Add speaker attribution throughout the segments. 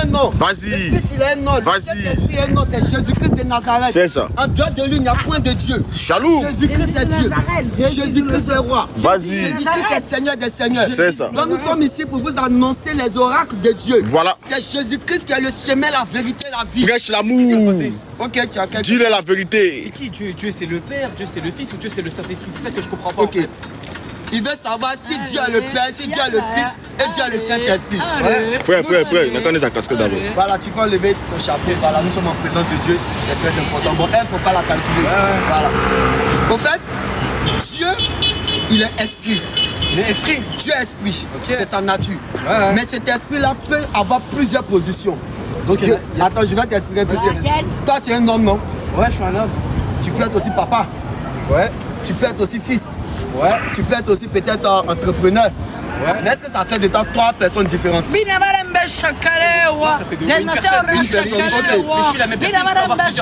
Speaker 1: un nom.
Speaker 2: Vas-y.
Speaker 1: Le Fils, il a un nom.
Speaker 2: Vas-y.
Speaker 1: Le Saint-Esprit a un nom, c'est Jésus-Christ de Nazareth.
Speaker 2: C'est ça.
Speaker 1: En dehors de lui, il n'y a point de Dieu.
Speaker 2: Chaloux.
Speaker 1: Jésus-Christ est Dieu. Jésus-Christ est roi.
Speaker 2: Vas-y.
Speaker 1: Jésus-Christ est Seigneur des Seigneurs.
Speaker 2: C'est ça.
Speaker 1: Donc nous sommes ici pour vous annoncer les oracles de Dieu.
Speaker 2: Voilà.
Speaker 1: C'est Jésus-Christ qui est le chemin, la vérité, la vie.
Speaker 2: Prêche l'amour.
Speaker 1: Ok, tu as quelque chose.
Speaker 2: Dis-le la vérité.
Speaker 3: C'est qui Dieu? Dieu c'est le Père, Dieu c'est le Fils ou Dieu c'est le Saint-Esprit? C'est ça que je comprends pas.
Speaker 1: Ok. Il veut savoir si Dieu a le Père, si Dieu a le Fils et Dieu a le Saint-Esprit.
Speaker 2: Frère, il connaît sa casquette d'abord.
Speaker 1: Voilà, tu peux enlever ton chapeau. Voilà, nous sommes en présence de Dieu. C'est très important. Bon, il ne faut pas la calculer. Voilà. Au fait, Dieu, il est esprit.
Speaker 3: Il est esprit.
Speaker 1: Dieu est esprit.
Speaker 3: Okay.
Speaker 1: C'est sa nature.
Speaker 3: Ouais.
Speaker 1: Mais cet esprit-là peut avoir plusieurs positions.
Speaker 3: Donc,
Speaker 1: Dieu, attends, je vais t'expliquer tout ça. Toi, tu es un homme, non?
Speaker 3: Ouais, je suis un homme.
Speaker 1: Tu peux être aussi papa.
Speaker 3: Ouais.
Speaker 1: Tu peux être aussi fils.
Speaker 3: Ouais.
Speaker 1: Tu peux être aussi peut-être entrepreneur.
Speaker 3: Ouais.
Speaker 1: Mais est-ce que ça fait de toi 3 personnes différentes?
Speaker 3: Ça fait de moi une personne. Mais je suis la même personne.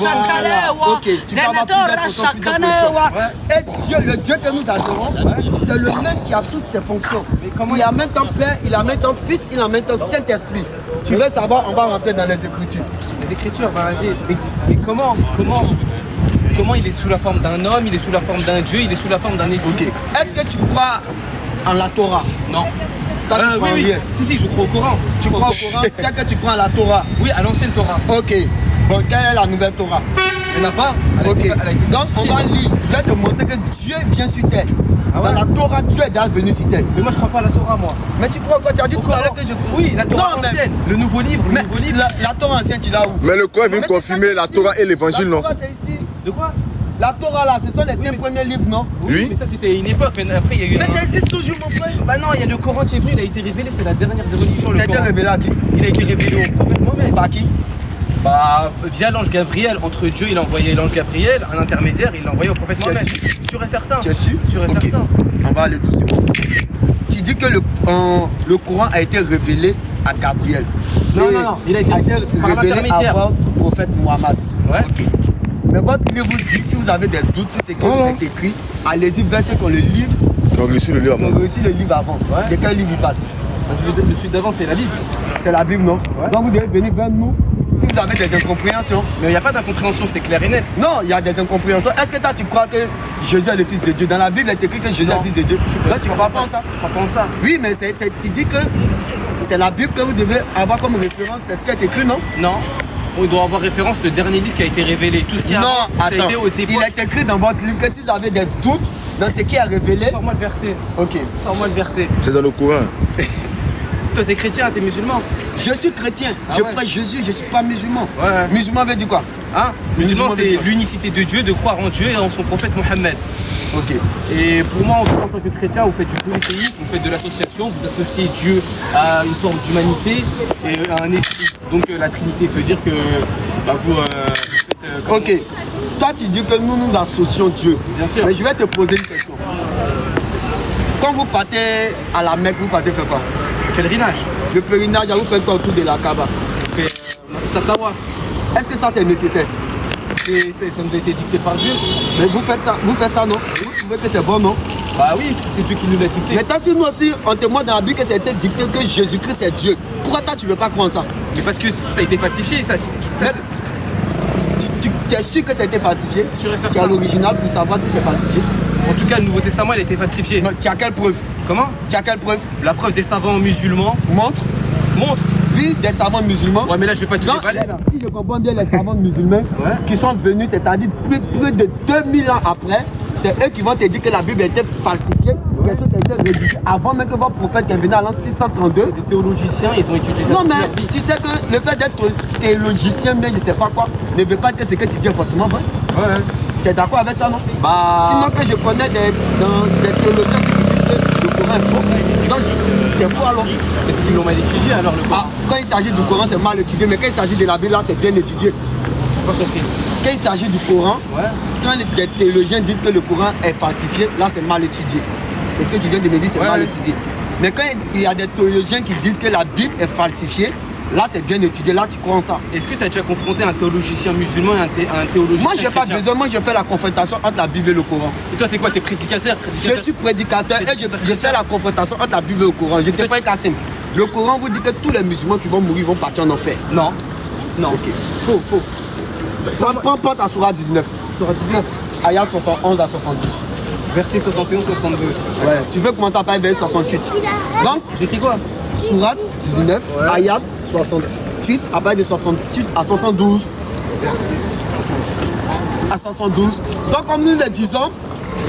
Speaker 1: Voilà. Ok, tu peux avoir plusieurs fonctions, plusieurs positions. Et Dieu, le Dieu que nous adorons, c'est le même qui a toutes ses fonctions. Il est en même temps Père, il est en même temps Fils, il est en même temps Saint-Esprit. Tu veux savoir, on va rentrer dans les Écritures.
Speaker 3: Les Écritures, bah vas-y. Mais comment il est sous la forme d'un homme, il est sous la forme d'un Dieu, il est sous la forme d'un esprit?
Speaker 1: Ok. Est-ce que tu crois en la Torah?
Speaker 3: Non.
Speaker 1: Toi, tu crois en rien?
Speaker 3: Si, je crois au Coran.
Speaker 1: Tu crois au Coran? C'est que tu crois à la Torah?
Speaker 3: Oui, à l'ancienne Torah.
Speaker 1: Ok. Bon, quelle est la nouvelle Torah?
Speaker 3: Il n'y en a pas.
Speaker 1: Ok. Donc, on va lire. Je vais te montrer que Dieu vient sur terre.
Speaker 3: Ah ouais?
Speaker 1: Dans la Torah, Dieu est déjà venu sur terre.
Speaker 3: Mais moi, je crois pas à la Torah, moi.
Speaker 1: Mais tu crois quoi? Tu as dit tout à l'heure que je crois.
Speaker 3: Oui, la Torah
Speaker 1: Non, mais-
Speaker 3: ancienne. Le nouveau livre,
Speaker 1: La Torah ancienne, tu l'as où?
Speaker 2: Mais le corps est venu
Speaker 1: Mais c'est
Speaker 2: confirmer
Speaker 1: ça
Speaker 2: la
Speaker 1: ici.
Speaker 2: Torah et l'évangile, non?
Speaker 1: La Torah, c'est ici.
Speaker 3: De quoi?
Speaker 1: La Torah, là, ce sont les 5
Speaker 3: mais-
Speaker 1: premiers livres, non?
Speaker 2: Oui.
Speaker 3: Mais ça, c'était une époque. Mais après, il y a eu.
Speaker 1: Mais ça existe toujours, mon frère.
Speaker 3: Bah non, il y a le Coran qui est venu, il a été révélé, c'est la dernière des religions.
Speaker 1: Ça a été révélé à qui?
Speaker 3: Il a été révélé au prophète Mohammed.
Speaker 1: Par qui?
Speaker 3: Bah, via l'ange Gabriel, entre Dieu, il a envoyé l'ange Gabriel, un intermédiaire, il l'a envoyé au prophète
Speaker 1: Tu es
Speaker 3: Mohammed.
Speaker 1: sûr?
Speaker 3: Sûr et certain.
Speaker 1: Tu es sûr?
Speaker 3: Sûr et
Speaker 1: Ok.
Speaker 3: certain.
Speaker 1: On va aller tout sur moi. Tu dis que le Coran a été révélé à Gabriel.
Speaker 3: Non,
Speaker 1: Et
Speaker 3: non, il a été par
Speaker 1: révélé
Speaker 3: l'intermédiaire.
Speaker 1: au prophète Mohammed.
Speaker 3: Ouais.
Speaker 1: Ok. Mais votre livre vous dit, si vous avez des doutes sur ce qui est écrit, allez-y vers ceux qui ont le livre,
Speaker 2: Donc, reçu le livre
Speaker 1: qui ont reçu le livre avant.
Speaker 3: Ouais.
Speaker 1: De quel livre il parle?
Speaker 3: Le suite d'avant, c'est la Bible.
Speaker 1: C'est la Bible, non?
Speaker 3: Ouais.
Speaker 1: Donc vous devez venir vers nous si vous avez des incompréhensions.
Speaker 3: Mais il n'y a pas d'incompréhension, c'est clair et net.
Speaker 1: Non, il y a des incompréhensions. Est-ce que toi tu crois que Jésus est le Fils de Dieu? Dans la Bible, il est écrit que Jésus est le Fils de Dieu. Donc tu crois pas en ça?
Speaker 3: Je crois pas en ça.
Speaker 1: Oui, mais tu dis que c'est la Bible que vous devez avoir comme référence. C'est ce qui est écrit, non?
Speaker 3: Non. On doit avoir référence le dernier livre qui a été révélé. Tout ce qui a,
Speaker 1: Non,
Speaker 3: ça a
Speaker 1: attends.
Speaker 3: été aux
Speaker 1: Il
Speaker 3: époques.
Speaker 1: est écrit dans votre livre que si vous avez des doutes dans ce qui est révélé.
Speaker 3: Sors-moi le verset.
Speaker 1: Ok.
Speaker 3: Sors-moi le verset.
Speaker 2: C'est dans le Coran.
Speaker 3: Toi, t'es chrétien, t'es musulman.
Speaker 1: Je suis chrétien,
Speaker 3: Ah
Speaker 1: je
Speaker 3: ouais.
Speaker 1: prête Jésus, je ne suis pas musulman.
Speaker 3: Ouais.
Speaker 1: Musulman veut dire quoi?
Speaker 3: Hein? Musulman,
Speaker 1: Musulman,
Speaker 3: c'est
Speaker 1: c'est
Speaker 3: l'unicité de Dieu, de croire en Dieu et en son prophète Mohammed.
Speaker 1: Ok.
Speaker 3: Et pour moi, en tant que chrétien, vous faites du polythéisme, vous faites de l'association, vous associez Dieu à une forme d'humanité et à un esprit. Donc la Trinité, ça veut dire que bah, vous faites...
Speaker 1: Ok. Toi, tu dis que nous associons Dieu.
Speaker 3: Bien sûr.
Speaker 1: Mais je vais te poser une question. Quand vous partez à la Mecque, vous partez faire quoi?
Speaker 3: Pèlerinage.
Speaker 1: Le pèlerinage, vous faites quoi autour de la Kaaba?
Speaker 3: On fait ça tawaf.
Speaker 1: Est-ce que ça c'est nécessaire?
Speaker 3: Ça nous a été dicté par Dieu.
Speaker 1: Mais vous faites ça non? Vous trouvez que c'est bon, non?
Speaker 3: Bah oui, c'est Dieu qui nous l'a dicté.
Speaker 1: Maintenant, si nous aussi, on te montre dans la Bible que c'était dicté que Jésus-Christ est Dieu, pourquoi toi tu ne veux pas croire en ça?
Speaker 3: Mais parce que ça a été falsifié.
Speaker 1: Tu es sûr que ça a été falsifié?
Speaker 3: Sûr et
Speaker 1: Tu
Speaker 3: certain.
Speaker 1: as l'original pour savoir si c'est falsifié?
Speaker 3: En tout cas, le Nouveau Testament, il a été falsifié.
Speaker 1: Non, tu as quelle preuve?
Speaker 3: Comment?
Speaker 1: Tu as quelle preuve?
Speaker 3: La preuve des savants musulmans
Speaker 1: Montre.
Speaker 3: montre.
Speaker 1: Oui, des savants musulmans.
Speaker 3: Ouais, mais là, je vais pas te
Speaker 1: Donc,
Speaker 3: déballer, là.
Speaker 1: si je comprends bien, les savants musulmans qui sont venus, c'est-à-dire plus de 2000 ans après, c'est eux qui vont te dire que la Bible était falsifiée, quelque chose était rédigé avant même que votre prophète qui est venu en l'an 632.
Speaker 3: Des théologiciens, ils ont étudié ça.
Speaker 1: Non,
Speaker 3: toute
Speaker 1: mais
Speaker 3: leur vie.
Speaker 1: tu sais que le fait d'être théologicien, mais je ne sais pas quoi, ne veut pas dire que ce que tu dis est forcément vrai.
Speaker 3: Ouais.
Speaker 1: Tu es d'accord avec ça, non?
Speaker 3: Bah.
Speaker 1: Sinon que je connais des théologiens qui disent que le Coran est faux. Donc c'est faux alors.
Speaker 3: Mais c'est qu'ils l'ont mal étudié alors le Coran.
Speaker 1: Ah, quand il s'agit du Coran, c'est mal étudié, mais quand il s'agit de la Bible, là, c'est bien étudié.
Speaker 3: J'ai pas compris.
Speaker 1: Quand il s'agit du Coran,
Speaker 3: Ouais.
Speaker 1: quand les théologiens disent que le Coran est falsifié, là c'est mal étudié. C'est ce que tu viens de me dire, c'est mal étudié. Mais quand il y a des théologiens qui disent que la Bible est falsifiée, là c'est bien étudié, là tu crois en ça.
Speaker 3: Est-ce que tu as déjà confronté un théologicien musulman et un théologicien
Speaker 1: Moi j'ai pas
Speaker 3: chrétien?
Speaker 1: besoin, moi je fais la confrontation entre la Bible et le Coran.
Speaker 3: Et toi, t'es quoi? T'es prédicateur?
Speaker 1: Je suis prédicateur et je fais la confrontation entre la Bible et le Coran. Je te fais Kassim. Le Coran vous dit que tous les musulmans qui vont mourir vont partir en enfer.
Speaker 3: Non. Non.
Speaker 1: Ok. Faux. Prends ta sourate 19.
Speaker 3: Sourate 19.
Speaker 1: Ayat 71 à 72.
Speaker 3: Verset 71, 72.
Speaker 1: Ouais, tu peux commencer à parler verset 68. Donc,
Speaker 3: j'écris quoi?
Speaker 1: Sourate 19, ouais. Ayat 68, à partir de 68 à 72. Verset 68 à 72. Donc, comme nous le disons,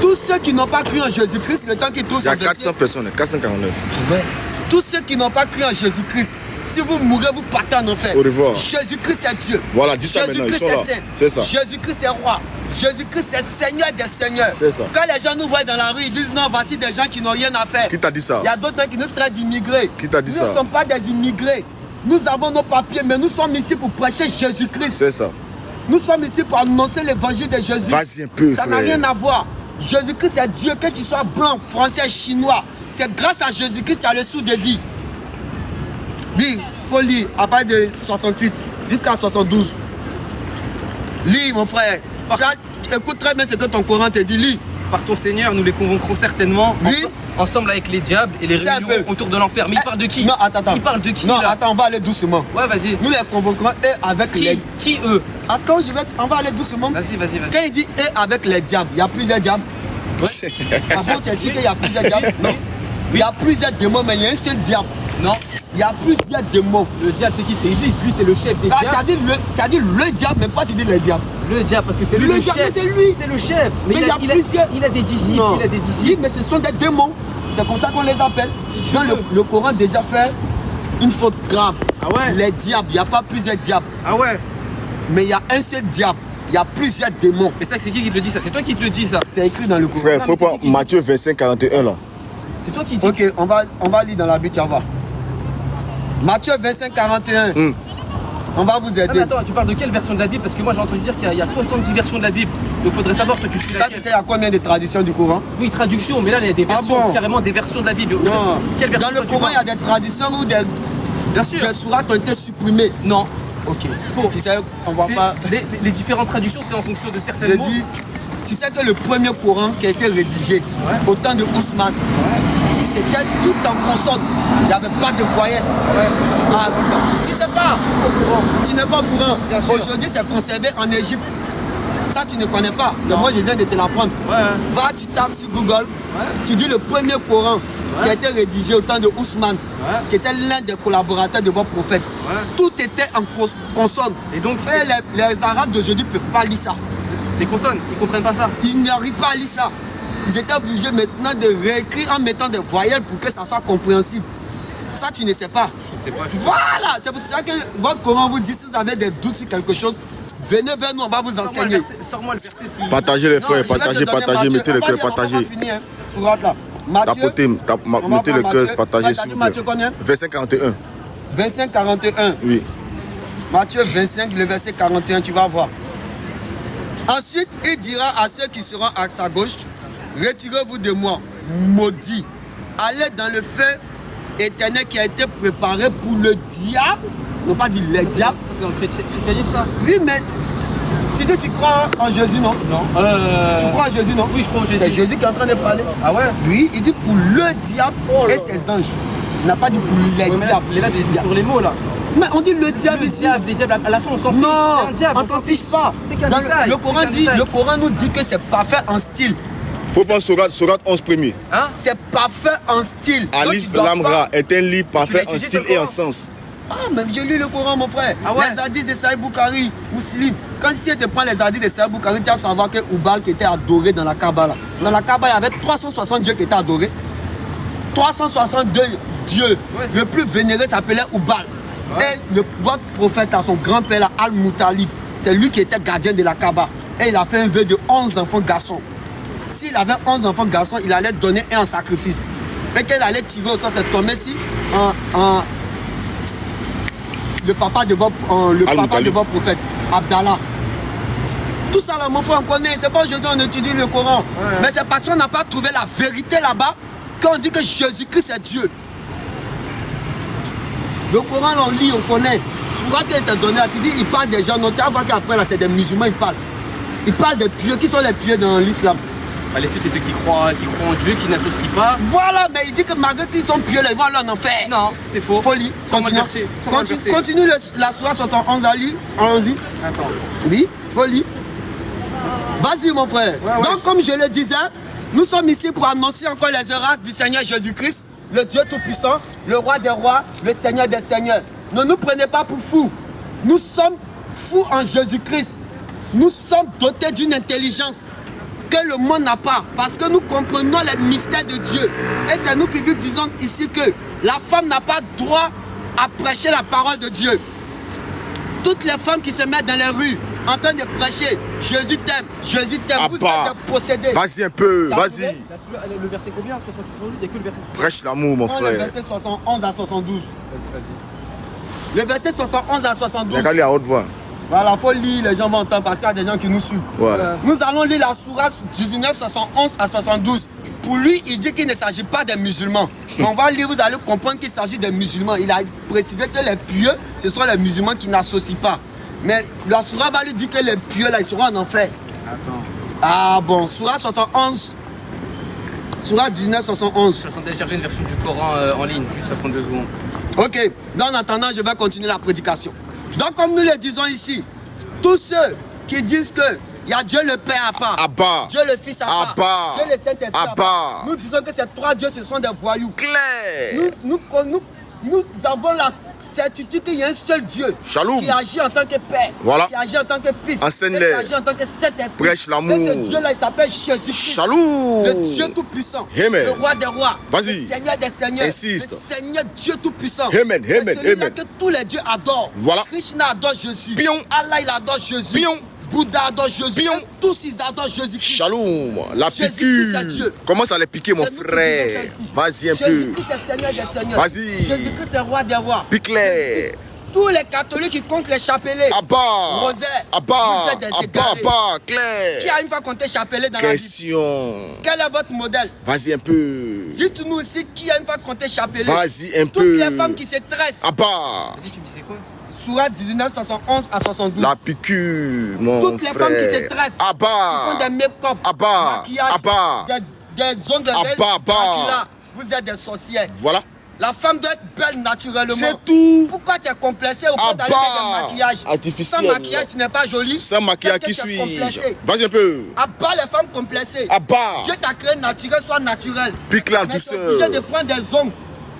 Speaker 1: tous ceux qui n'ont pas cru en Jésus-Christ, le temps qu'ils touchent.
Speaker 2: Il y a 400 personnes, 449.
Speaker 1: Ouais. Tous ceux qui n'ont pas cru en Jésus-Christ, si vous mourrez, vous partez en enfer.
Speaker 2: Au revoir.
Speaker 1: Jésus-Christ est Dieu.
Speaker 2: Voilà, dis ça maintenant, ils sont là. C'est ça.
Speaker 1: Jésus-Christ est roi. Jésus-Christ est Seigneur des Seigneurs.
Speaker 2: C'est ça.
Speaker 1: Quand les gens nous voient dans la rue, ils disent non, voici des gens qui n'ont rien à faire.
Speaker 2: Qui t'a dit ça?
Speaker 1: Il y a d'autres qui nous traitent d'immigrés.
Speaker 2: Qui t'a dit ça?
Speaker 1: Nous ne sommes pas des immigrés. Nous avons nos papiers, mais nous sommes ici pour prêcher Jésus-Christ.
Speaker 2: C'est ça.
Speaker 1: Nous sommes ici pour annoncer l'évangile de Jésus.
Speaker 2: Vas-y un peu,
Speaker 1: ça n'a rien à voir. Jésus-Christ est Dieu, que tu sois blanc, français, chinois. C'est grâce à Jésus-Christ que tu as le sou de vie. Lis, faut lire à partir de 68 jusqu'à 72. Lis, mon frère. Écoute très bien ce que ton Coran te dit. Lis.
Speaker 3: Par ton Seigneur, nous les convaincrons certainement ensemble avec les diables et les réunions autour de l'enfer. Mais il parle de qui?
Speaker 1: Non, attends.
Speaker 3: Il parle de qui?
Speaker 1: Non,
Speaker 3: là?
Speaker 1: attends, on va aller doucement.
Speaker 3: Ouais, vas-y.
Speaker 1: Nous les convoquerons et avec les...
Speaker 3: Qui eux?
Speaker 1: Attends, on va aller doucement.
Speaker 3: Vas-y.
Speaker 1: Quand il dit et avec les diables, il y a plusieurs diables. Ouais. Ah bon, tu es sûr qu'il y a plusieurs diables? Non. Il y a plusieurs démons, mais il y a un seul diable.
Speaker 3: Non.
Speaker 1: Il y a plusieurs démons.
Speaker 3: Le diable, c'est qui? C'est Iblis. Lui, c'est le chef des diables.
Speaker 1: Tu as dit le diable, mais pas tu dis le diable.
Speaker 3: Le diable, parce que c'est lui le chef.
Speaker 1: C'est lui.
Speaker 3: C'est le chef.
Speaker 1: Mais
Speaker 3: il a des disciples.
Speaker 1: Non.
Speaker 3: Il a des disciples.
Speaker 1: Oui, mais ce sont des démons. C'est comme ça qu'on les appelle. Si tu le Coran déjà fait une faute grave.
Speaker 3: Ah ouais?
Speaker 1: Les diables, il n'y a pas plusieurs diables.
Speaker 3: Ah ouais?
Speaker 1: Mais il y a un seul diable. Il y a plusieurs démons.
Speaker 3: Mais ça, c'est qui te le dit ça? C'est toi qui te le dis ça?
Speaker 1: C'est écrit dans le Coran.
Speaker 2: Frère, faut pas Matthieu 25, 41 là.
Speaker 3: C'est toi qui dis.
Speaker 1: Ok, on va lire dans la Bible, tu vas voir. Matthieu 25, 41. On va vous aider.
Speaker 3: Ah, mais attends, tu parles de quelle version de la Bible? Parce que moi j'ai entendu dire qu'il y a 70 versions de la Bible. Donc il faudrait savoir, toi tu suis laquelle?
Speaker 1: Tu sais, il y a combien de traductions du Coran?
Speaker 3: Oui, traduction, mais là il y a des versions, carrément des versions de la Bible.
Speaker 1: Non.
Speaker 3: Quelle version?
Speaker 1: Dans le Coran, il y a des traductions où
Speaker 3: Bien sûr.
Speaker 1: des sourates ont été supprimées.
Speaker 3: Non.
Speaker 1: Ok.
Speaker 3: Faux.
Speaker 1: Tu sais, on va pas.
Speaker 3: Les différentes traductions, c'est en fonction de certaines mots.
Speaker 1: Tu sais que le premier Coran qui a été rédigé au temps de Ousmane, c'était tout en consonne. Il n'y avait pas de voyelles. Ah, tu sais pas. Tu n'es pas au courant. Aujourd'hui, c'est conservé en Égypte. Ça, tu ne connais pas. C'est moi, je viens de te l'apprendre. Va, tu tapes sur Google. Tu dis le premier Coran qui a été rédigé au temps de Ousmane, qui était l'un des collaborateurs de votre prophète. Tout était en consonne. Et donc, les Arabes d'aujourd'hui ne peuvent pas lire ça.
Speaker 3: Les consonnes, ils ne comprennent pas ça.
Speaker 1: Ils n'arrivent pas à lire ça. Ils étaient obligés maintenant de réécrire en mettant des voyelles pour que ça soit compréhensible. Ça, tu ne sais pas.
Speaker 3: Je ne sais pas.
Speaker 1: Voilà, c'est pour ça que votre Coran vous dit, si vous avez des doutes sur quelque chose, venez vers nous, on va vous enseigner.
Speaker 3: Sors-moi le verset.
Speaker 2: Partagez les frères, partagez, mettez le cœur, partagez. Mettez le cœur, partagez s'il vous plaît. Verset 41.
Speaker 1: Verset 41.
Speaker 2: Oui.
Speaker 1: Matthieu 25, le verset 41, tu vas voir. Ensuite, il dira à ceux qui seront à sa gauche, retirez-vous de moi, maudits. Allez dans le feu éternel qui a été préparé pour le diable. Non, pas dit le diable.
Speaker 3: Ça, c'est dans le christianisme, ça?
Speaker 1: Oui, mais tu crois en Jésus, non?
Speaker 3: Non.
Speaker 1: Tu crois en Jésus, non?
Speaker 3: Oui, je crois en Jésus.
Speaker 1: C'est Jésus qui est en train de parler.
Speaker 3: Ah ouais?
Speaker 1: Oui, il dit pour le diable et ses anges. Il n'a pas dit pour les diables.
Speaker 3: Là, tu joues sur les mots, là.
Speaker 1: Mais on dit le diable ici.
Speaker 3: Les diables, à la fin, on s'en fiche.
Speaker 1: Non, on s'en fiche pas.
Speaker 3: C'est qu'un détail.
Speaker 1: Le Coran nous dit que c'est parfait en style.
Speaker 2: Faut pas Sourate 11 premier.
Speaker 1: Hein? C'est parfait en style.
Speaker 2: Alif Lamra est un livre parfait en style et en sens.
Speaker 1: Ah, mais j'ai lu le Coran, mon frère.
Speaker 3: Ah ouais?
Speaker 1: Les hadiths de Sahih Bukhari, Muslim. Quand si tu prends les hadiths de Sahih Bukhari, tu vas savoir que Oubal qui était adoré dans la Kaaba. Dans la Kaaba, il y avait 360 dieux qui étaient adorés. 362 dieux. Ouais, le plus vénéré s'appelait Oubal. Ouais. Et votre prophète, à son grand-père, Al-Moutalib, c'est lui qui était gardien de la Kaaba. Et il a fait un vœu de 11 enfants garçons. S'il avait 11 enfants garçons, il allait donner un en sacrifice. Et qu'il allait tirer au sort, c'est tombé si le papa de votre prophète, Abdallah. Tout ça là, mon frère, on connaît. C'est pas aujourd'hui on étudie le Coran. Ouais. Mais c'est parce qu'on n'a pas trouvé la vérité là-bas qu'on dit que Jésus-Christ est Dieu. Le Coran, on lit, on connaît. Souvent, qu'il t'a donné, tu dis, il parle des gens. Non, tu vas voir qu'après, là, c'est des musulmans, ils parlent. Ils parlent des pieux. Qui sont les pieux dans l'islam?
Speaker 3: Les pieux, c'est ceux qui croient en Dieu, qui n'associent pas.
Speaker 1: Voilà, mais il dit que malgré qu'ils sont pieux, ils vont aller en enfer.
Speaker 3: Non, c'est faux.
Speaker 1: Folie. Continue la sourate 71 à lire. Allons-y.
Speaker 3: Attends.
Speaker 1: Oui, folie. Vas-y, mon frère.
Speaker 3: Ouais.
Speaker 1: Donc, comme je le disais, nous sommes ici pour annoncer encore les oracles du Seigneur Jésus-Christ, le Dieu Tout-Puissant, le Roi des Rois, le Seigneur des Seigneurs. Ne nous prenez pas pour fous. Nous sommes fous en Jésus-Christ. Nous sommes dotés d'une intelligence que le monde n'a pas, parce que nous comprenons les mystères de Dieu. Et c'est nous qui vous disons ici que la femme n'a pas droit à prêcher la parole de Dieu. Toutes les femmes qui se mettent dans les rues en train de prêcher, Jésus t'aime, vous êtes des possédés.
Speaker 2: Vas-y un peu, vas-y.
Speaker 3: Le verset combien? 68, il n'y a que le verset 68.
Speaker 2: Prêche l'amour, mon
Speaker 1: Prends
Speaker 2: frère.
Speaker 1: le verset 71 à 72.
Speaker 3: Vas-y.
Speaker 1: Le verset 71 à 72.
Speaker 2: Regarde à haute voix.
Speaker 1: Voilà, il faut lire, les gens vont entendre parce qu'il y a des gens qui nous suivent.
Speaker 2: Ouais.
Speaker 1: Nous allons lire la sourate 19, 71 à 72. Pour lui, il dit qu'il ne s'agit pas des musulmans. On va lire, vous allez comprendre qu'il s'agit des musulmans. Il a précisé que les pieux, ce sont les musulmans qui n'associent pas. Mais la sourate va lui dire que les pieux, là, ils seront en enfer.
Speaker 3: Attends.
Speaker 1: Ah bon, sourate 71. Sourate 19, 71.
Speaker 3: Je suis en train de télécharger une version du Coran en ligne, juste à 32 secondes.
Speaker 1: Ok, donc en attendant, je vais continuer la prédication. Donc comme nous le disons ici, tous ceux qui disent que il y a Dieu le Père à part,
Speaker 2: Abba.
Speaker 1: Dieu le Fils à part,
Speaker 2: Abba.
Speaker 1: Dieu le Saint-Esprit à
Speaker 2: Abba.
Speaker 1: part, nous disons que ces trois dieux, ce sont des voyous.
Speaker 2: Claire.
Speaker 1: Nous avons la certitude qu'il y a un seul Dieu
Speaker 2: Shalom.
Speaker 1: qui agit en tant que Père,
Speaker 2: Voilà.
Speaker 1: qui agit en tant que Fils,
Speaker 2: Enseigne-les.
Speaker 1: et qui agit en tant que Saint-Esprit.
Speaker 2: Prêche l'amour.
Speaker 1: Et ce Dieu-là, il s'appelle Jésus-Christ.
Speaker 2: Shalom.
Speaker 1: Le Dieu Tout-Puissant,
Speaker 2: Amen.
Speaker 1: le Roi des Rois,
Speaker 2: Vas-y.
Speaker 1: le Seigneur des Seigneurs,
Speaker 2: Insiste.
Speaker 1: le Seigneur Dieu Tout-Puissant.
Speaker 2: Amen,
Speaker 1: C'est
Speaker 2: amen,
Speaker 1: celui-là
Speaker 2: amen.
Speaker 1: que tous les dieux adorent.
Speaker 2: Voilà.
Speaker 1: Krishna adore Jésus.
Speaker 2: Pion.
Speaker 1: Allah, il adore Jésus.
Speaker 2: Pion.
Speaker 1: Bouddha adore Jésus.
Speaker 2: Pion.
Speaker 1: Et tous, ils adorent Jésus-Christ.
Speaker 2: Shalom. La
Speaker 1: Jésus-Christ,
Speaker 2: piqûre.
Speaker 1: c'est Dieu.
Speaker 2: Commence à les piquer, mon
Speaker 1: C'est nous qui
Speaker 2: frère.
Speaker 1: disons ça ici.
Speaker 2: Vas-y un peu.
Speaker 1: Jésus-Christ, c'est Seigneur des Seigneurs.
Speaker 2: Vas-y.
Speaker 1: Jésus-Christ, c'est Roi des Rois.
Speaker 2: Pique-les.
Speaker 1: Tous les catholiques qui comptent les chapelets,
Speaker 2: Abba.
Speaker 1: rosaires,
Speaker 2: Abba.
Speaker 1: vous êtes des
Speaker 2: Abba.
Speaker 1: égarés.
Speaker 2: Abba.
Speaker 1: Qui
Speaker 2: Claire.
Speaker 1: a une fois compté chapelet dans la Bible?
Speaker 2: Question.
Speaker 1: Quel est votre modèle?
Speaker 2: Vas-y un peu.
Speaker 1: Dites-nous aussi qui a une fois compté chapelet.
Speaker 2: Vas-y un
Speaker 1: Toutes
Speaker 2: peu.
Speaker 1: les femmes qui se tressent.
Speaker 2: Abba.
Speaker 3: Vas-y, tu me disais quoi?
Speaker 1: Sourate 19, 71 à 72.
Speaker 2: La piqûre, mon
Speaker 1: Toutes les
Speaker 2: frère.
Speaker 1: femmes qui se tressent, qui font
Speaker 2: Abba.
Speaker 1: des make-up,
Speaker 2: Abba.
Speaker 1: maquillage,
Speaker 2: Abba.
Speaker 1: des ongles,
Speaker 2: Abba.
Speaker 1: vous êtes des sorcières.
Speaker 2: Voilà.
Speaker 1: La femme doit être belle naturellement.
Speaker 2: C'est tout.
Speaker 1: Pourquoi tu es complexé au point d'aller
Speaker 2: Abba.
Speaker 1: mettre des maquillages?
Speaker 2: Artificiel.
Speaker 1: Sans maquillage, tu n'es pas jolie.
Speaker 2: Sans maquillage,
Speaker 1: C'est
Speaker 2: qui
Speaker 1: que tu es
Speaker 2: suis-je?
Speaker 1: complexé.
Speaker 2: Vas-y un peu.
Speaker 1: Abba les femmes complexées.
Speaker 2: Abba.
Speaker 1: Dieu t'a créé naturel, soit naturel.
Speaker 2: Pique-la en
Speaker 1: Mais tu es
Speaker 2: douceur.
Speaker 1: obligé de prendre des ongles.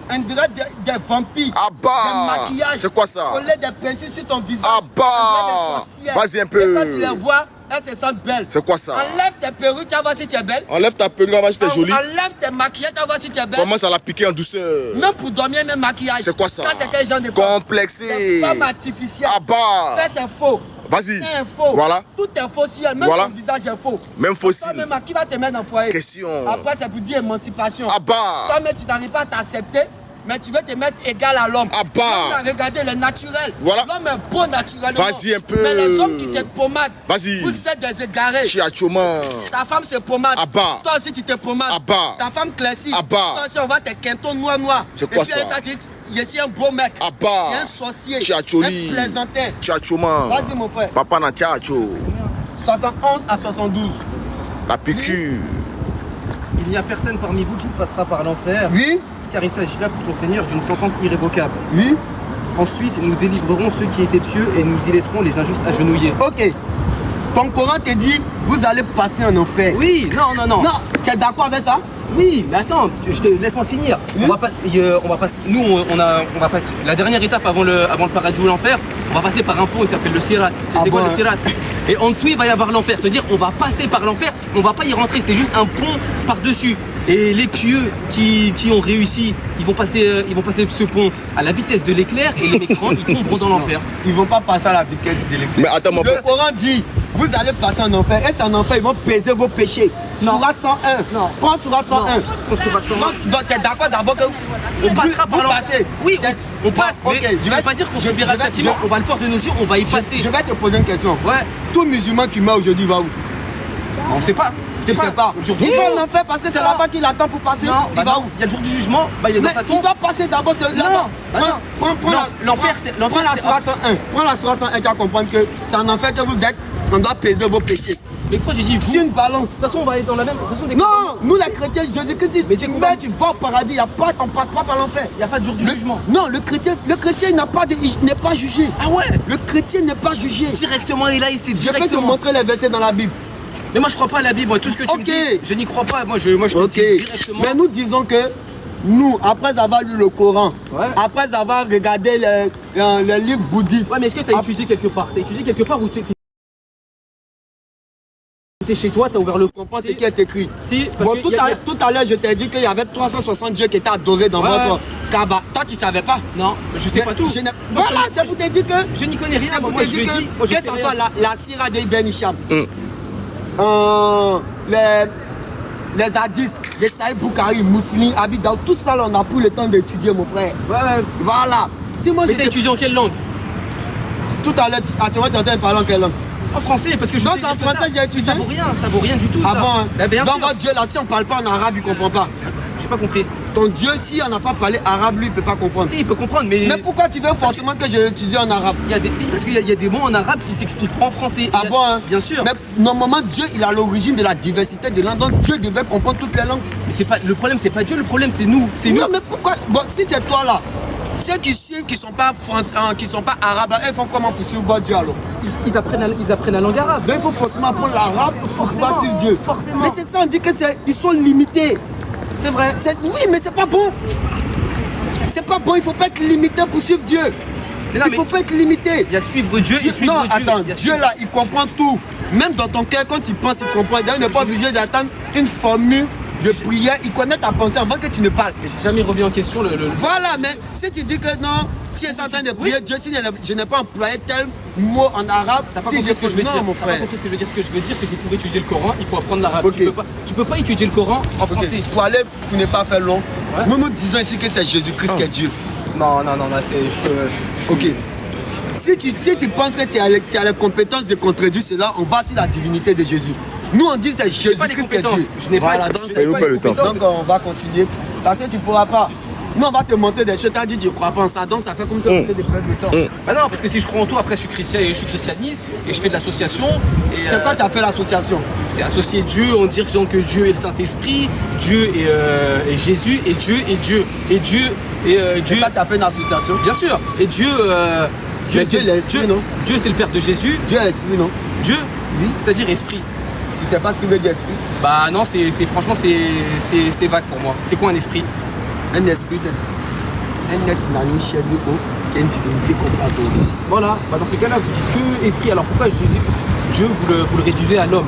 Speaker 1: On dirait des vampires.
Speaker 2: Abba.
Speaker 1: Des maquillages.
Speaker 2: C'est quoi ça?
Speaker 1: Coller des peintures sur ton visage.
Speaker 2: Abba.
Speaker 1: On dirait des sorcières.
Speaker 2: Vas-y un peu.
Speaker 1: Et quand tu les vois, elles se sentent belles.
Speaker 2: C'est quoi ça?
Speaker 1: Enlève tes perruques, tu vas voir si tu es belle.
Speaker 2: Enlève ta perruque, va voir si t'es jolie.
Speaker 1: Enlève tes maquillages, tu vas voir si tu es belle.
Speaker 2: Commence à la piquer en douceur.
Speaker 1: Même pour dormir, même maquillage.
Speaker 2: C'est quoi ça?
Speaker 1: Ça, c'est quel genre de femme?
Speaker 2: Complexé.
Speaker 1: Des femmes artificielles.
Speaker 2: Abba.
Speaker 1: Ça, c'est faux.
Speaker 2: Vas-y.
Speaker 1: C'est un faux.
Speaker 2: Voilà.
Speaker 1: Tout est faux sur elle. Même
Speaker 2: Voilà.
Speaker 1: ton visage est faux.
Speaker 2: Même fossile.
Speaker 1: Toi-même, qui va te mettre dans le foyer?
Speaker 2: Question.
Speaker 1: Après, c'est pour dire émancipation.
Speaker 2: Abba.
Speaker 1: Toi-même, tu n'arrives pas à t'accepter, mais tu veux te mettre égal à l'homme.
Speaker 2: Abba.
Speaker 1: L'homme, regardez, le naturel.
Speaker 2: Voilà.
Speaker 1: L'homme est beau naturellement.
Speaker 2: Vas-y un peu.
Speaker 1: Mais les hommes qui se pommadent,
Speaker 2: Vas-y.
Speaker 1: vous êtes des égarés.
Speaker 2: Chiachoman.
Speaker 1: Ta femme se pommade.
Speaker 2: Abba.
Speaker 1: Toi aussi, tu te pommades.
Speaker 2: Abba.
Speaker 1: Ta femme classique.
Speaker 2: Abba.
Speaker 1: Toi aussi, on va te quinton noir.
Speaker 2: C'est quoi
Speaker 1: Et puis,
Speaker 2: ça?
Speaker 1: Tu dis, je suis un beau mec.
Speaker 2: Abba.
Speaker 1: Tu es un sorcier.
Speaker 2: Chiacholi.
Speaker 1: Un plaisantin.
Speaker 2: Chiachoman.
Speaker 1: Vas-y, mon frère.
Speaker 2: Papa na chiacho.
Speaker 1: 71 à 72.
Speaker 2: La piqûre.
Speaker 3: Il n'y a personne parmi vous qui passera par l'enfer,
Speaker 1: Oui,
Speaker 3: car il s'agit là pour ton Seigneur d'une sentence irrévocable.
Speaker 1: oui.
Speaker 3: Ensuite, nous délivrerons ceux qui étaient pieux et nous y laisserons les injustes agenouillés.
Speaker 1: Ok. Ton Coran te dit, vous allez passer en enfer.
Speaker 3: Oui, non.
Speaker 1: Non, tu es d'accord avec ça?
Speaker 3: Oui, mais attends, laisse-moi finir. On va passer. Nous, on va passer. La dernière étape avant le paradis ou l'enfer, on va passer par un pont, il s'appelle le Sirat. Tu sais quoi
Speaker 1: bon,
Speaker 3: le Sirat? Et en dessous, il va y avoir l'enfer. C'est-à-dire, on va passer par l'enfer, on va pas y rentrer. C'est juste un pont par-dessus. Et les pieux qui ont réussi, ils vont passer ce pont à la vitesse de l'éclair et les mécrans, ils tomberont dans l'enfer.
Speaker 1: Ils vont pas passer à la vitesse de l'éclair.
Speaker 2: Mais attends, mon
Speaker 1: Le
Speaker 2: frère.
Speaker 1: Coran dit, vous allez passer en enfer. Et c'est en enfer, ils vont peser vos péchés.
Speaker 3: Non.
Speaker 1: Sourate 101.
Speaker 3: Non.
Speaker 1: Prends Sourate 101.
Speaker 3: Prends Sourate 101.
Speaker 1: Donc tu es d'accord d'abord que
Speaker 3: On passera par
Speaker 1: vous
Speaker 3: l'enfer.
Speaker 1: passez.
Speaker 3: Oui,
Speaker 1: C'est-
Speaker 3: on passe.
Speaker 1: Ok,
Speaker 3: Mais ça veut pas dire qu'on subira le châtiment. On va le faire de nos yeux, on va y passer.
Speaker 1: Je vais te poser une question.
Speaker 3: Ouais.
Speaker 1: Tout musulman qui meurt aujourd'hui va où?
Speaker 3: On sait pas.
Speaker 1: Tu sais pas.
Speaker 3: Aujourd'hui.
Speaker 1: Il va en enfer parce que c'est là-bas qu'il attend pour passer.
Speaker 3: Non,
Speaker 1: Il va où?
Speaker 3: il y a le jour du jugement, il y a dans
Speaker 1: Mais
Speaker 3: sa
Speaker 1: il
Speaker 3: tombe.
Speaker 1: doit passer d'abord là-bas. Prends
Speaker 3: L'enfer, c'est-
Speaker 1: Prends la Sourate 101. Prends la Sourate 101, tu vas comprendre que c'est en enfer que vous êtes. On doit peser vos péchés.
Speaker 3: Mais pourquoi tu dis vous?
Speaker 1: C'est une balance.
Speaker 3: De toute façon, on va être dans la même. De toute façon,
Speaker 1: Non, nous les chrétiens, Jésus-Christ, si
Speaker 3: mais
Speaker 1: tu meurs, tu vas au paradis. On passe pas par l'enfer.
Speaker 3: il n'y a pas de jour du jugement.
Speaker 1: Non, le chrétien n'est pas jugé.
Speaker 3: Ah ouais?
Speaker 1: Le chrétien n'est pas jugé.
Speaker 3: Directement, et là, il s'est
Speaker 1: Je vais te
Speaker 3: directement.
Speaker 1: montrer les versets dans la Bible.
Speaker 3: Mais moi, je crois pas à la Bible. Tout ce que tu me dis, je n'y crois pas. Moi, je te dis directement.
Speaker 1: Mais nous disons que nous, après avoir lu le Coran, après avoir regardé les livres bouddhistes.
Speaker 3: Ouais, mais est-ce que tu as étudié quelque part? Tu as étudié quelque part ou tu étais chez toi, tu as ouvert le.
Speaker 1: Comprends ce qui est écrit.
Speaker 3: Si, parce
Speaker 1: bon,
Speaker 3: que
Speaker 1: tout à l'heure, je t'ai dit qu'il y avait 360 dieux qui étaient adorés dans votre Kaaba. Toi, tu ne savais pas?
Speaker 3: Non, je sais pas tout.
Speaker 1: Voilà, c'est pour te dire que.
Speaker 3: Je n'y connais rien.
Speaker 1: C'est pour
Speaker 3: moi,
Speaker 1: te
Speaker 3: je
Speaker 1: dire
Speaker 3: dis.
Speaker 1: que ce soit la Sira d'Ibn Hisham, les hadiths, les Saïd Boukhari, Mousseline, Abidal, tout ça, là, on n'a plus le temps d'étudier, mon frère.
Speaker 3: Ouais.
Speaker 1: Voilà. Si moi,
Speaker 3: mais t'as étudié en quelle langue?
Speaker 1: Tout à l'heure, tu entends parler en quelle langue?
Speaker 3: En français, parce que je
Speaker 1: non,
Speaker 3: sais
Speaker 1: c'est en français, j'ai étudié.
Speaker 3: Ça vaut rien du tout.
Speaker 1: Ah
Speaker 3: ça.
Speaker 1: bon, hein?
Speaker 3: Bah, bien
Speaker 1: dans
Speaker 3: sûr.
Speaker 1: votre Dieu, là, si on ne parle pas en arabe, il ne comprend pas.
Speaker 3: J'ai pas compris.
Speaker 1: Ton Dieu, si on n'a pas parlé arabe, lui, il ne peut pas comprendre.
Speaker 3: Si, il peut comprendre, mais.
Speaker 1: Mais pourquoi tu veux forcément que je étudie en arabe?
Speaker 3: Parce qu'il y a des mots en arabe qui s'expliquent en français.
Speaker 1: Ah bon, hein?
Speaker 3: Bien sûr.
Speaker 1: Mais normalement, Dieu, il a l'origine de la diversité des langues. Donc Dieu devait comprendre toutes les langues.
Speaker 3: Mais c'est pas le problème, c'est pas Dieu, le problème c'est nous.
Speaker 1: Non, mais pourquoi? Bon, si c'est toi là, ceux qui suivent, qui sont pas français, qui sont pas arabes, ils font comment pour suivre Dieu alors?
Speaker 3: Ils apprennent la langue arabe.
Speaker 1: Donc il faut forcément apprendre l'arabe pour pas suivre Dieu.
Speaker 3: Forcément.
Speaker 1: Mais c'est ça, on dit que ils sont limités.
Speaker 3: C'est vrai.
Speaker 1: Oui, mais c'est pas bon. C'est pas bon, il faut pas être limité pour suivre Dieu. Il faut pas être limité.
Speaker 3: Il y a suivre Dieu et suivre
Speaker 1: non,
Speaker 3: Dieu.
Speaker 1: Attends, Dieu là, il comprend tout. Même dans ton cœur, quand tu penses, il comprend. D'ailleurs, il n'est pas obligé d'attendre une formule de prière. Il connaît ta pensée avant que tu ne parles.
Speaker 3: Mais j'ai jamais remis en question le.
Speaker 1: Voilà, mais si tu dis que non, si je suis en train de prier Dieu, si je n'ai pas employé tel mot en arabe,
Speaker 3: t'as pas compris ce que je veux dire,
Speaker 1: mon frère.
Speaker 3: T'as pas compris ce que je veux dire. Ce que je veux dire, c'est que pour étudier le Coran, il faut apprendre l'arabe.
Speaker 1: Okay.
Speaker 3: Tu peux pas étudier le Coran en français.
Speaker 1: Pour aller, pour ne pas faire long, nous disons ici que c'est Jésus-Christ qui est Dieu.
Speaker 3: Non, c'est.
Speaker 1: Ok. Si tu penses que tu as les compétences de contredire cela, on va sur la divinité de Jésus. Nous on dit que c'est Jésus-Christ qui est Dieu.
Speaker 3: Je n'ai pas
Speaker 1: le temps. Donc on va continuer. Parce que tu ne pourras pas. Nous on va te montrer des choses. Tu as dit tu ne crois pas en ça. Donc ça fait comme ça on fait des pertes de temps.
Speaker 3: Bah non, parce que si je crois en tout, après je suis christianiste et je fais de l'association.
Speaker 1: C'est quoi tu appelles l'association?
Speaker 3: C'est associer Dieu en disant que Dieu est le Saint-Esprit, Dieu est Jésus, et Dieu est Dieu. Et Dieu est Dieu.
Speaker 1: C'est ça tu appelles une association?
Speaker 3: Bien sûr. Et Dieu.
Speaker 1: Dieu c'est l'esprit, non?
Speaker 3: Dieu c'est le Père de Jésus.
Speaker 1: Dieu est l'esprit, non?
Speaker 3: Dieu,
Speaker 1: oui.
Speaker 3: C'est-à-dire esprit.
Speaker 1: Tu sais pas ce que veut dire esprit?
Speaker 3: Bah non, franchement c'est vague pour moi. C'est quoi un esprit?
Speaker 1: Un esprit, c'est un être nani chez nous qui a une divinité complète.
Speaker 3: Voilà, bah dans ce cas-là, vous dites que esprit. Alors pourquoi Dieu vous le réduisez à l'homme?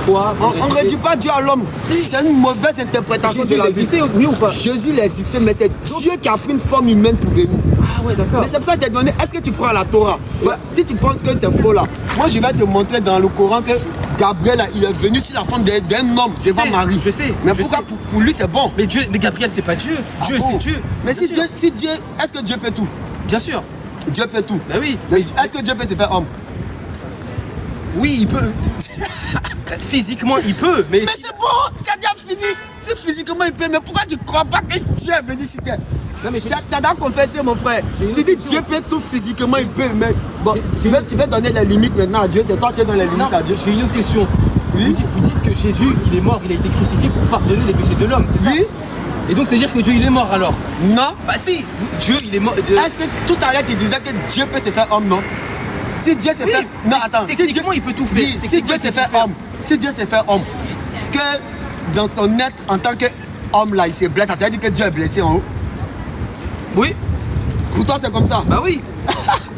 Speaker 3: Pourquoi
Speaker 1: on ne réduit pas Dieu à l'homme. C'est une mauvaise interprétation de la vie.
Speaker 3: Oui ou pas?
Speaker 1: Jésus il existait, mais c'est Dieu qui a pris une forme humaine pour venir.
Speaker 3: Ah ouais, d'accord.
Speaker 1: Mais c'est pour ça que je t'ai demandé, est-ce que tu crois à la Torah? Voilà. Si tu penses que c'est faux là, moi je vais te montrer dans le Coran que Gabriel là, il est venu sur la forme d'un homme devant Marie.
Speaker 3: Je sais.
Speaker 1: Mais pourquoi pour lui c'est bon?
Speaker 3: Mais Gabriel c'est pas Dieu. Dieu c'est Dieu.
Speaker 1: Mais si Dieu, est-ce que Dieu peut tout?
Speaker 3: Bien sûr.
Speaker 1: Dieu peut tout.
Speaker 3: Bah oui.
Speaker 1: Est-ce que Dieu peut se faire homme?
Speaker 3: Oui, il peut. Physiquement, il peut, mais
Speaker 1: c'est bon, c'est déjà fini. Si physiquement il peut, mais pourquoi tu ne crois pas que Dieu est venu sur terre? Non, mais tu as confessé, mon frère. Tu dis Dieu peut tout physiquement, il peut, mais bon, tu veux donner les limites maintenant à Dieu, c'est toi qui donnes les limites à Dieu.
Speaker 3: J'ai une autre question. Oui? Vous dites que Jésus, il est mort, il a été crucifié pour pardonner les péchés de l'homme, c'est ça? Oui. Et donc, c'est dire que Dieu, il est mort alors?
Speaker 1: Non.
Speaker 3: Bah si, Dieu, il est mort.
Speaker 1: Est-ce que tout à l'heure tu disais que Dieu peut se faire homme, non? Si Dieu s'est fait. Non, attends.
Speaker 3: Techniquement, il peut tout faire.
Speaker 1: Oui, si Dieu s'est fait homme, si Dieu s'est fait homme, que dans son être en tant qu'homme là, il s'est blessé, ça veut dire que Dieu est blessé en haut.
Speaker 3: Oui.
Speaker 1: Pour toi, c'est comme ça.
Speaker 3: Bah oui.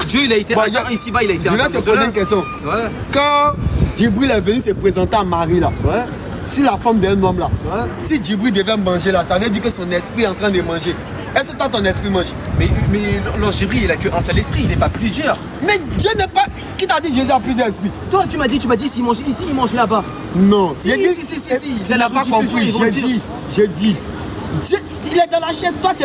Speaker 3: Dieu, il a été ici-bas, il a été.
Speaker 1: Je vais te poser une question.
Speaker 3: Ouais.
Speaker 1: Quand Djibril est venu se présenter à Marie là, sur la forme d'un homme là, si Djibril devait manger là, ça veut dire que son esprit est en train de manger. Est-ce que toi ton esprit mange? Mais
Speaker 3: l'ange Djibril, il a qu'un seul esprit, il n'est pas plusieurs.
Speaker 1: Mais Dieu n'est pas. Qui t'a dit Jésus a plusieurs esprits?
Speaker 3: Toi tu m'as dit s'il mange ici, il mange là-bas.
Speaker 1: Non.
Speaker 3: Si.
Speaker 1: Tu n'as pas compris, j'ai dit. Dieu, il est dans la chair, toi tu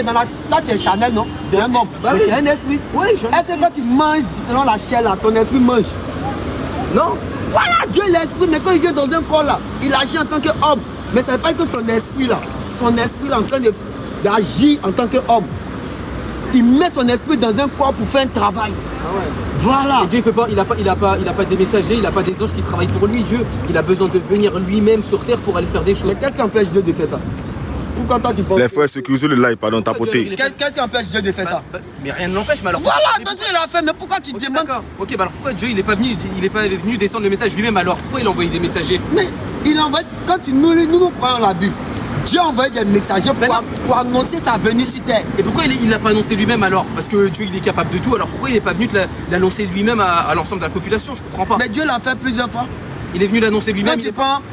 Speaker 1: es Chanel, non? Tu es un homme, mais tu es un esprit.
Speaker 3: Oui,
Speaker 1: est-ce que quand tu manges selon la chair là, ton esprit mange?
Speaker 3: Non.
Speaker 1: Voilà, Dieu est l'esprit, mais quand il vient dans un corps là, il agit en tant qu'homme. Mais ça ne veut pas que son esprit là en train d'agir en tant qu'homme. Il met son esprit dans un corps pour faire un travail.
Speaker 3: Ah ouais.
Speaker 1: Voilà.
Speaker 3: Et Dieu, il a pas des messagers, il a pas des anges qui travaillent pour lui. Dieu, il a besoin de venir lui-même sur terre pour aller faire des choses.
Speaker 1: Mais qu'est-ce qui empêche Dieu de faire ça? Pourquoi toi tu penses?
Speaker 2: Les frères sécurisez le live, pardon, tapoter.
Speaker 1: Qu'est-ce qui empêche Dieu de faire ça?
Speaker 3: Mais rien ne l'empêche, mais alors.
Speaker 1: Voilà, attention, il a fait, mais pourquoi tu demandes?
Speaker 3: D'accord. Ok, bah alors pourquoi Dieu il est pas venu descendre le message lui-même alors? Pourquoi il a envoyé des messagers?
Speaker 1: Mais il envoie, quand nous croyons la Bible, Dieu envoie des messagers pour annoncer sa venue sur terre.
Speaker 3: Et pourquoi il l'a pas annoncé lui-même alors? Parce que Dieu il est capable de tout, alors pourquoi il n'est pas venu l'annoncer lui-même à l'ensemble de la population? Je comprends pas.
Speaker 1: Mais Dieu l'a fait plusieurs fois.
Speaker 3: Il est venu l'annoncer lui-même.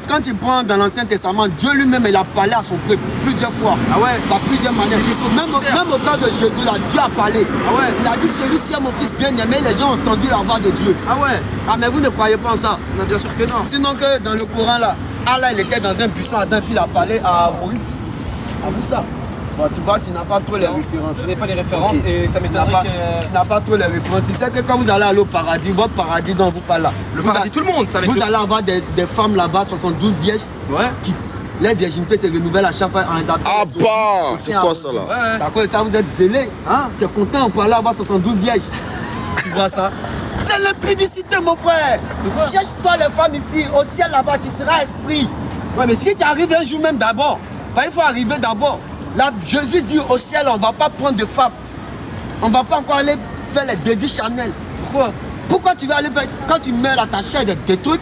Speaker 1: Quand tu prends dans l'Ancien Testament, Dieu lui-même il a parlé à son peuple plusieurs fois.
Speaker 3: Ah ouais?
Speaker 1: Par plusieurs manières. Même au temps de Jésus, là, Dieu a parlé.
Speaker 3: Ah ouais?
Speaker 1: Il a dit celui-ci est mon fils bien-aimé, les gens ont entendu la voix de Dieu.
Speaker 3: Ah ouais?
Speaker 1: Ah mais vous ne croyez pas en ça?
Speaker 3: Non, bien sûr que non.
Speaker 1: Sinon que dans le Coran là, Allah il était dans un buisson, Adam il a parlé à Moïse. À Moussa. Bon, tu vois, tu n'as pas trop les références.
Speaker 3: Je n'ai pas les références et ça m'étonnerait que...
Speaker 1: Tu n'as pas trop les références. Tu sais que quand vous allez aller au paradis, votre paradis dont vous parlez là.
Speaker 3: Le paradis, tout le monde, ça va être...
Speaker 1: Vous allez avoir des femmes là-bas, 72 vierges.
Speaker 3: Ouais.
Speaker 1: Les virginités se renouvellent à chaque fois en les attendant.
Speaker 2: Ah bah, c'est quoi ça là?
Speaker 3: Ouais.
Speaker 1: C'est à cause de ça, vous êtes zélés.
Speaker 3: Hein?
Speaker 1: Tu es content, on peut aller avoir 72 vierges. Tu vois ça? C'est l'impudicité, mon frère. Cherche-toi les femmes ici. Au ciel là-bas, tu seras esprit. Ouais, mais si tu arrives un jour même d'abord, il faut arriver d'abord. Là, Jésus dit au ciel, on ne va pas prendre de femmes. On ne va pas encore aller faire les désirs charnels. Pourquoi? Pourquoi tu vas aller faire, quand tu meurs là, ta chair est détruite?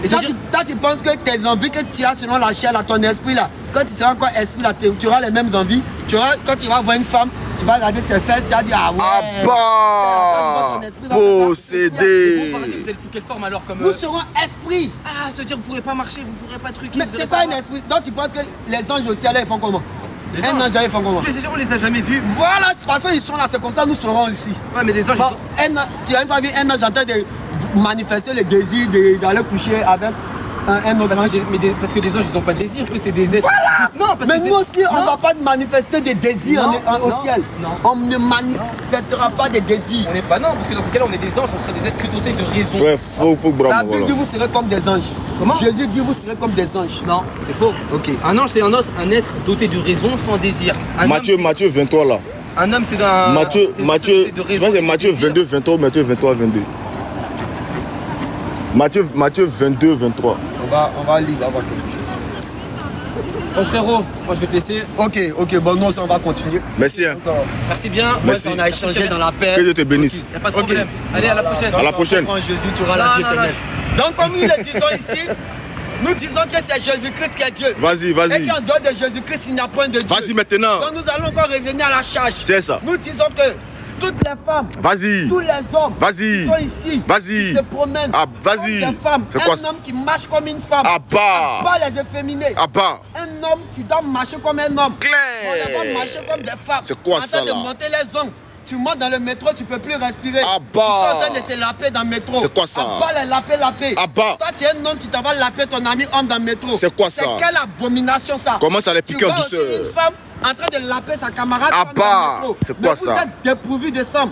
Speaker 1: Et toi, tu penses que tes envies que tu as selon la chair, là, ton esprit là, quand tu seras encore esprit là, tu auras les mêmes envies. Quand tu vas voir une femme, tu vas regarder ses fesses, tu vas dire ah ouais.
Speaker 2: Ah bah, possédé.
Speaker 3: Vous allez sous quelle forme alors comme...
Speaker 1: Nous serons esprits.
Speaker 3: Ah, ça veut dire que vous pourrez pas marcher, vous pourrez pas truquer.
Speaker 1: Mais c'est pas un esprit. Donc tu penses que les anges au ciel, ils font comment? Un ange, ils font comment?
Speaker 3: Ces gens, on les a jamais vus.
Speaker 1: Voilà, de toute façon, ils sont là, c'est comme ça, nous serons ici.
Speaker 3: Ouais, mais des anges,
Speaker 1: Bon, tu as pas vu un ange en train de manifester le désir d'aller coucher avec un autre ange?
Speaker 3: parce que des anges, ils ont pas de désir, eux, c'est des êtres.
Speaker 1: Voilà!
Speaker 3: Non, parce
Speaker 1: mais
Speaker 3: que
Speaker 1: nous aussi, on ne va pas manifester des désirs au ciel.
Speaker 3: Non.
Speaker 1: On ne manifestera pas des désirs.
Speaker 3: On n'est pas, non, parce que dans ce cas-là, on est des anges, on serait des êtres que dotés de raison.
Speaker 2: Frère, faut bravo.
Speaker 1: La Bible dit vous serez comme des anges.
Speaker 3: Comment?
Speaker 1: Jésus dit vous serez comme des anges.
Speaker 3: Non, c'est faux.
Speaker 1: Ok.
Speaker 3: Un ange, c'est un être doté de raison sans désir.
Speaker 2: Matthieu 23 là.
Speaker 3: Un homme, c'est d'un.
Speaker 2: Matthieu,
Speaker 3: c'est
Speaker 2: je
Speaker 3: de
Speaker 2: pense que c'est Matthieu 22, 23, Matthieu 23, 22. Matthieu 22, 23.
Speaker 1: On va lire, on va voir quelque chose.
Speaker 3: Bon frérot, moi je vais te laisser.
Speaker 1: Ok, bon, nous on va continuer.
Speaker 2: Merci. Hein.
Speaker 3: Merci bien.
Speaker 2: Merci.
Speaker 1: On a échangé dans la paix.
Speaker 2: Que Dieu te bénisse.
Speaker 3: Y a pas de problème. Allez, à la prochaine.
Speaker 2: À la prochaine.
Speaker 1: En Jésus, tu auras la vie éternelle. Donc, comme nous le disons ici, nous disons que c'est Jésus-Christ qui est Dieu.
Speaker 2: Vas-y,
Speaker 1: Et
Speaker 2: vas-y.
Speaker 1: qu'en dehors de Jésus-Christ, il n'y a point de Dieu.
Speaker 2: Vas-y maintenant.
Speaker 1: Donc, nous allons encore revenir à la charge.
Speaker 2: C'est ça.
Speaker 1: Nous disons que toutes les femmes,
Speaker 2: Vas-y.
Speaker 1: tous les hommes
Speaker 2: Vas-y.
Speaker 1: qui sont ici,
Speaker 2: Vas-y.
Speaker 1: qui se promènent,
Speaker 2: Ah, vas-y.
Speaker 1: sont des femmes.
Speaker 2: C'est quoi
Speaker 1: Un homme qui marche comme une femme,
Speaker 2: Ah bah.
Speaker 1: pas les efféminés.
Speaker 2: Ah bah.
Speaker 1: Un homme, tu dois marcher comme un homme.
Speaker 2: Claire.
Speaker 1: On doit marcher comme des femmes.
Speaker 2: C'est quoi
Speaker 1: en
Speaker 2: ça,
Speaker 1: train de
Speaker 2: là?
Speaker 1: monter les ongles. Tu montes dans le métro, tu peux plus respirer.
Speaker 2: Ah bah.
Speaker 1: Ils sont en train de se laper dans le métro.
Speaker 2: C'est quoi ça?
Speaker 1: Ah bah, les laper.
Speaker 2: Ah bah.
Speaker 1: Toi, tu es un homme, tu t'en vas laper ton ami homme dans le métro.
Speaker 2: C'est quoi ça?
Speaker 1: C'est quelle abomination ça?
Speaker 2: Comment ça les piquer en
Speaker 1: Tu vois aussi
Speaker 2: douceur?
Speaker 1: une femme en train de laper sa camarade
Speaker 2: Ah
Speaker 1: dans
Speaker 2: bah.
Speaker 1: le métro.
Speaker 2: C'est quoi
Speaker 1: Mais
Speaker 2: ça?
Speaker 1: vous êtes dépourvu de sang.